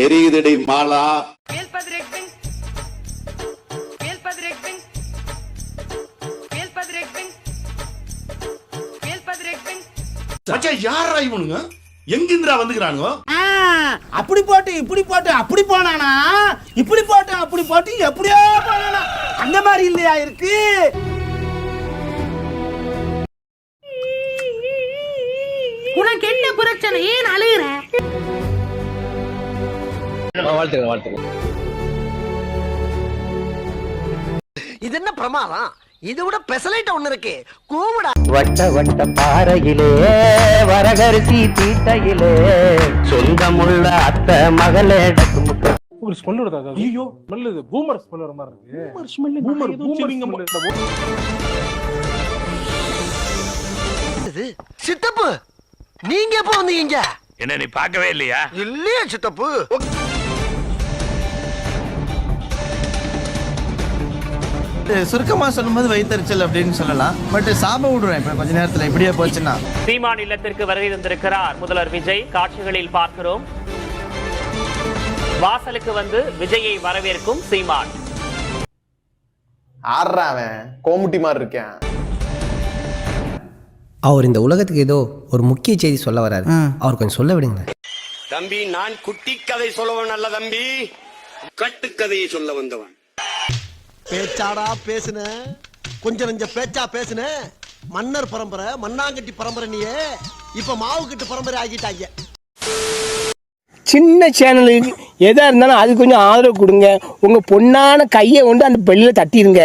தெரியுதடி மாலா. யாரா இவனுங்க? எங்கிந்திரா வந்துக்கிறானுங்க? அப்படி போட்டு இப்படி போட்டு அப்படி போனானா, இப்படி போட்டு அப்படி போட்டு எப்படியோ போனானா, அந்த மாதிரி இல்லையா இருக்கு. உனக்கு என்ன பிரச்சனை? ஏன் அழுகுற? வாழ்த்துக்கள். இது என்ன பிரமாதம்? இது விட பெசலைட் ஒண்ணு இருக்கு. கூவுடா. வட்ட வட்ட பாறையிலே வரகரிசி தீட்டையிலே சொந்தமுள்ள அத்தை மகளே டக்குமுக்க. ஒரு ஸ்மெல் வருதா? ஐயோ ஸ்மெல், இது பூமர் ஸ்மெல் வர மாதிரி இருக்கு. சித்தப்பு, நீங்க எப்ப வந்தீங்க? என்ன நீ பார்க்கவே இல்லையா? இல்லையா சித்தப்பு? சுருக்கமா சொல்லும்போது வைத்தறிச்சல் அப்படின்னு சொல்லலாம். பட் சாப விடுறேன் இப்ப கொஞ்ச நேரத்துல இப்படியே போச்சுன்னா. சீமான் இல்லத்திற்கு வருகை தந்திருக்கிறார் முதல்வர் விஜய். காட்சிகளில் பார்க்கிறோம். வாசலுக்கு வந்து விஜயை வரவேற்கும் சீமான். ஆடுறாவன் கோமுட்டி மாதிரி இருக்கேன். அவர் இந்த உலகத்துக்கு ஏதோ ஒரு முக்கிய செய்தி சொல்ல வராரு. அவர் கொஞ்சம் சொல்ல விடுங்க தம்பி. நான் குட்டி கதை சொல்லவன் அல்ல தம்பி, கட்டுக்கதையை சொல்ல வந்தவன். பேச்சாடா பேசுன, கொஞ்சம் நெஞ்ச பேச்சா பேசுன. மன்னர் பரம்பரை, மண்ணாங்கட்டி பரம்பரை, நீயே இப்ப மாவு கட்டு பரம்பரை ஆகிட்டாங்க. சின்ன சேனலுக்கு எதா இருந்தாலும் அது கொஞ்சம் ஆதரவு கொடுங்க. உங்க பொண்ணான கையை கொண்டு அந்த பெல்லில தட்டிடுங்க.